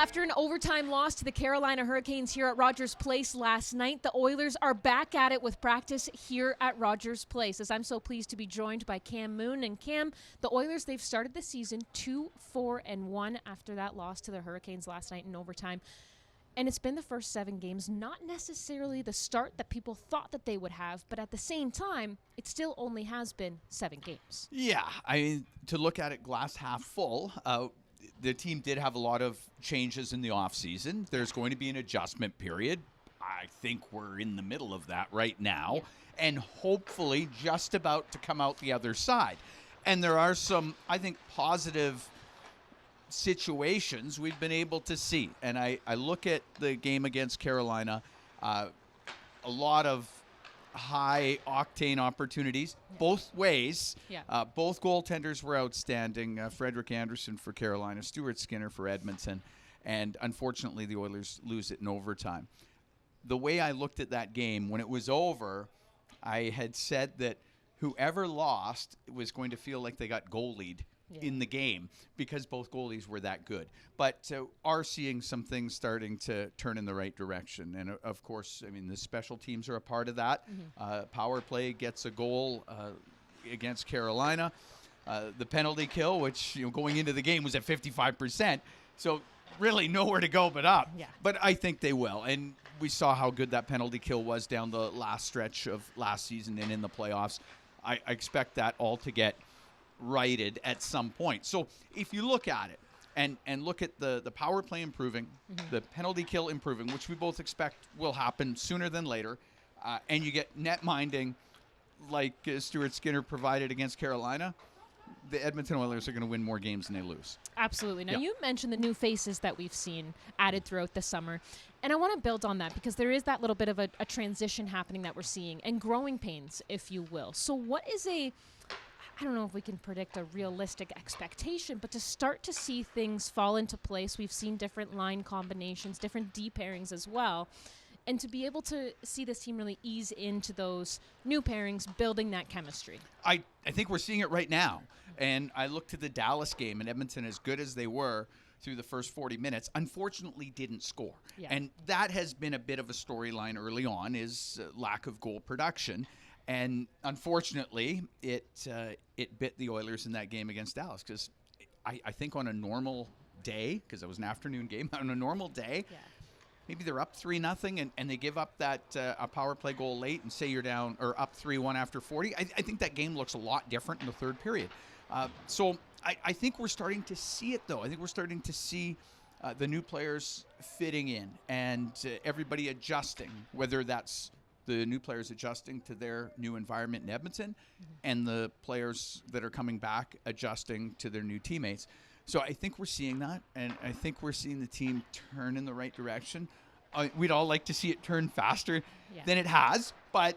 After an overtime loss to the Carolina Hurricanes here at Rogers Place last night, the Oilers are back at it with practice here at Rogers Place. As I'm so pleased to be joined by Cam Moon. And Cam, the Oilers, they've started the season 2-4-1 after that loss to the Hurricanes last night in overtime. And it's been the first 7 games, not necessarily the start that people thought that they would have, but at the same time, it still only has been 7 games. Yeah, I mean, to look at it glass half full, the team did have a lot of changes in the offseason. There's going to be an adjustment period. I think we're in the middle of that right now, and hopefully just about to come out the other side. And there are some, I think, positive situations we've been able to see. And I look at the game against Carolina, a lot of high-octane opportunities both ways. Both goaltenders were outstanding. Frederik Andersen for Carolina, Stuart Skinner for Edmonton, and unfortunately the Oilers lose it in overtime. The way I looked at that game, when it was over, I had said that whoever lost was going to feel like they got goalied in the game because both goalies were that good. But are seeing some things starting to turn in the right direction. And of course, I mean, the special teams are a part of that. Power play gets a goal against Carolina. The penalty kill, which going into the game was at 55%. So really nowhere to go but up. But I think they will. And we saw how good that penalty kill was down the last stretch of last season and in the playoffs. I expect that all to get righted at some point. So if you look at it and look at the power play improving, the penalty kill improving, which we both expect will happen sooner than later, and you get net minding like Stuart Skinner provided against Carolina, the Edmonton Oilers are going to win more games than they lose. Absolutely. Now, you mentioned the new faces that we've seen added throughout the summer, and I want to build on that because there is that little bit of a transition happening that we're seeing, and growing pains, if you will. So what is I don't know if we can predict a realistic expectation, but to start to see things fall into place, we've seen different line combinations, different D pairings as well, and to be able to see this team really ease into those new pairings, building that chemistry. I think we're seeing it right now. And I looked at the Dallas game, and Edmonton, as good as they were through the first 40 minutes, unfortunately didn't score. And that has been a bit of a storyline early on, is lack of goal production. And unfortunately, it bit the Oilers in that game against Dallas because I think on a normal day, because it was an afternoon game, on a normal day, maybe they're up 3-0 and they give up that a power play goal late and say you're down or up 3-1 after 40. I think that game looks a lot different in the third period. So I think we're starting to see it, though. I think we're starting to see the new players fitting in and everybody adjusting, whether that's the new players adjusting to their new environment in Edmonton and the players that are coming back adjusting to their new teammates. So I think we're seeing that, and I think we're seeing the team turn in the right direction. We'd all like to see it turn faster than it has, but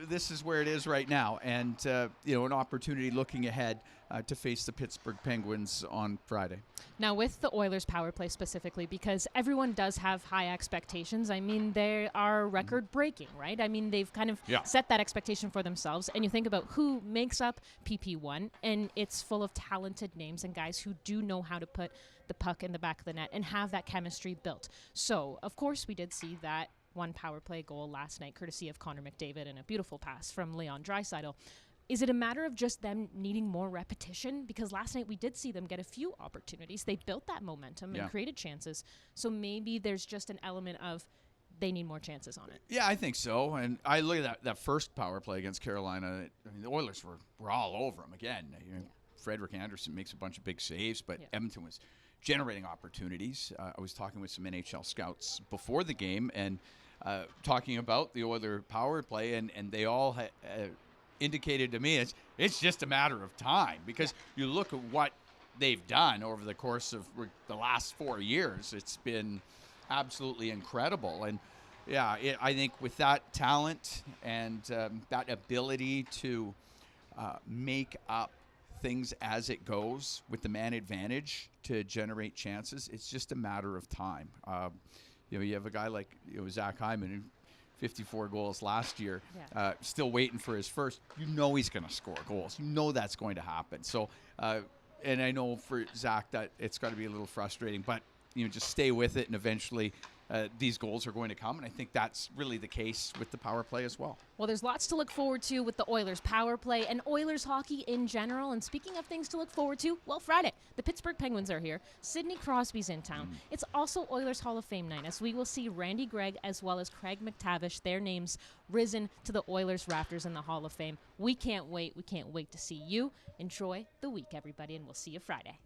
this is where it is right now. And, an opportunity looking ahead to face the Pittsburgh Penguins on Friday. Now, with the Oilers power play specifically, because everyone does have high expectations, I mean, they are record-breaking, right? I mean, they've kind of set that expectation for themselves. And you think about who makes up PP1, and it's full of talented names and guys who do know how to put the puck in the back of the net and have that chemistry built. So, of course, we did see that one power play goal last night, courtesy of Connor McDavid, and a beautiful pass from Leon Draisaitl. Is it a matter of just them needing more repetition? Because last night we did see them get a few opportunities. They built that momentum and created chances. So maybe there's just an element of they need more chances on it. Yeah, I think so. And I look at that first power play against Carolina. I mean, the Oilers were all over them again. Frederik Andersen makes a bunch of big saves, but Edmonton was generating opportunities. I was talking with some NHL scouts before the game and talking about the Oiler power play, and they all indicated to me it's just a matter of time because you look at what they've done over the course of the last 4 years. It's been absolutely incredible. And I think with that talent and that ability to make up things as it goes with the man advantage to generate chances, it's just a matter of time. You have a guy like Zach Hyman, 54 goals last year, still waiting for his first. He's going to score goals. That's going to happen. So, and I know for Zach that it's got to be a little frustrating, but just stay with it, and eventually these goals are going to come. And I think that's really the case with the power play as well. Well, there's lots to look forward to with the Oilers power play and Oilers hockey in general. And speaking of things to look forward to, well, Friday, the Pittsburgh Penguins are here. Sidney Crosby's in town. It's also Oilers Hall of Fame night, as we will see Randy Gregg as well as Craig McTavish, their names risen to the Oilers rafters in the Hall of Fame. We can't wait. We can't wait to see you. Enjoy the week, everybody, and we'll see you Friday.